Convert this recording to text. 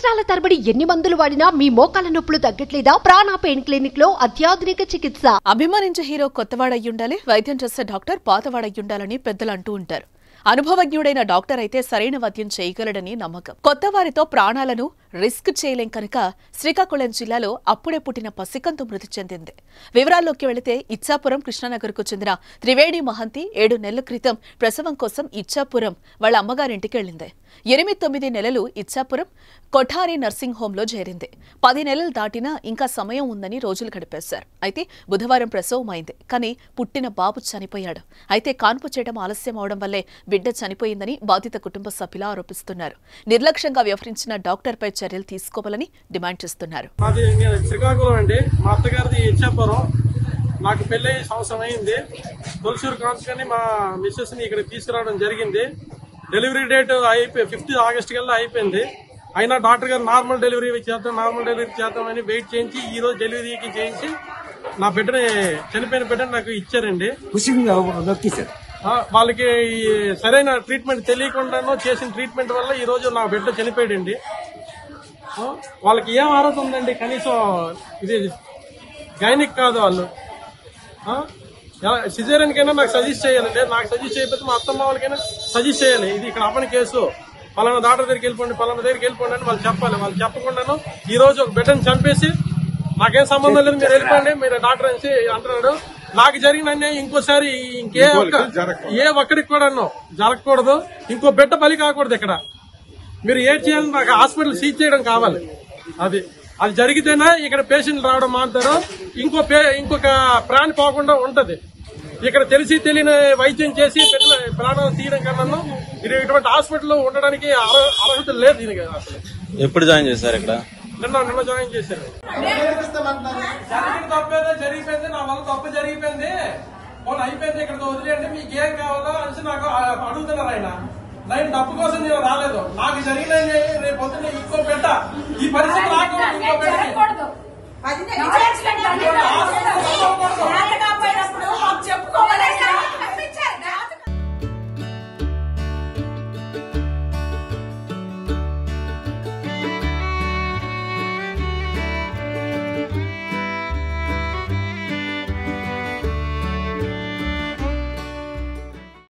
సంవత్సరాల తరబడి ఎన్ని మందులు వాడినా మీ మోకాల నొప్పులు తగ్గట్లేదా? ప్రాణ పెయిన్ క్లినిక్ లో అత్యాధునిక చికిత్స. అభిమానించే హీరో కొత్తవాడయ్యుండాలి, వైద్యం చేసే డాక్టర్ పాతవాడయ్యుండాలని పెద్దలు అంటూ ఉంటారు. అనుభవజ్ఞుడైన డాక్టర్ అయితే సరైన వైద్యం చేయగలడని నమ్మకం. కొత్త వారితో ప్రాణాలను రిస్క్ చేయలేం కనుక శ్రీకాకుళం జిల్లాలో అప్పుడే పుట్టిన పసికంతు మృతి చెందింది. వివరాల్లోకి వెళితే ఇచ్చాపురం కృష్ణానగర్కు చెందిన త్రివేణి మహంతి 7 నెలల క్రితం ప్రసవం కోసం ఇచ్చాపురం వాళ్ళ అమ్మగారింటికి వెళ్లింది. 8-9 నెలలు ఇచ్చాపురం కొఠారి నర్సింగ్ హోంలో చేరింది. 10 నెలలు దాటినా ఇంకా సమయం ఉందని రోజులు గడిపేశారు. అయితే బుధవారం ప్రసవం అయింది. కానీ పుట్టిన బాబు చనిపోయాడు. అయితే కాన్పు చేయడం ఆలస్యం అవడం వల్లే బిడ్డ చనిపోయిందని బాధిత కుటుంబ సభ్యులు ఆరోపిస్తున్నారు. నిర్లక్ష్యంగా వ్యవహరించిన డాక్టర్పై చర్యలు తీసుకోవాలని డిమాండ్ చేస్తున్నారు. శ్రీకాకుళం అండి, మా అత్తగారిది ఇచ్చాపురం. నాకు పెళ్ళి సంవత్సరం అయింది. తొలసూరు కాన్స్కని మా మిస్సెస్ ని ఇక్కడ తీసుకురావడం జరిగింది. డెలివరీ డేట్ 5 ఆగస్టు కల్లా అయిపోయింది. అయినా డాక్టర్ గారు నార్మల్ డెలివరీ చేద్దామని వెయిట్ చేయించి ఈ రోజు డెలివరీకి చేయించి నా బిడ్డని, చనిపోయిన బిడ్డని నాకు ఇచ్చారండి. వాళ్ళకి సరైన ట్రీట్మెంట్ తెలియకుండానో చేసిన ట్రీట్మెంట్ వల్ల ఈ రోజు నా బిడ్డ చనిపోయాడండి. వాళ్ళకి ఏం ఆరోగ్యం ఉందండి? కనీసం ఇది గైనిక్ కాదు వాళ్ళు. సిజేరియన్ కైనా నాకు సజెస్ట్ చేయాలండి. నాకు సజెస్ట్ చేయకపోతే మా అత్తమ్మ వాళ్ళకైనా సజెస్ట్ చేయాలి. ఇది ఇక్కడ అవ్వని కేసు, పలానా డాక్టర్ దగ్గరికి వెళ్ళిపోండి, పలానా దగ్గరికి వెళ్ళిపోండి అని వాళ్ళు చెప్పాలి. వాళ్ళు చెప్పకుండాను ఈ రోజు ఒక బిడ్డను చంపేసి నాకేం సంబంధం లేదు, మీరు వెళ్ళిపోండి, మీరు డాక్టర్ అని అంటున్నాడు. నాకు జరిగిన అన్యాయం ఇంకోసారి ఏ ఒక్కడికి కూడా జరగకూడదు. ఇంకో బిడ్డ బలి కాకూడదు. ఇక్కడ మీరు ఏం చేయాలి? నాకు హాస్పిటల్ సీజ్ చేయడం కావాలి. అది జరిగితేనే ఇక్కడ పేషెంట్లు రావడం మాట్లాడతారు. ఇంకొక ప్రాణి పోకుండా ఉంటది. ఇక్కడ తెలిసి తెలియని వైద్యం చేసి పెట్టిన ప్రాణాలు తీయడం కన్నా ఇటువంటి హాస్పిటల్ ఉండడానికి అర్హత లేదు దీనికి. అసలు ఎప్పుడు జాయిన్ చేశారు ఇక్కడ? నిన్న జాయిన్ చేశారు. జరిగిన తప్పేదో జరిగిపోయింది, నా వల్ల తప్పు జరిగిపోయింది, వాళ్ళు అయిపోయింది, ఇక్కడ వదిలేయండి, మీకేం కావాలో అని నాకు అడుగుతున్నారు. నేను డబ్బు కోసం నేను రాలేదు. నాకు జరిగిన రేపు పొద్దున్న ఇంకో బిడ్డ ఈ పరిస్థితి రాకూడదు. ఇంకో బిడ్డ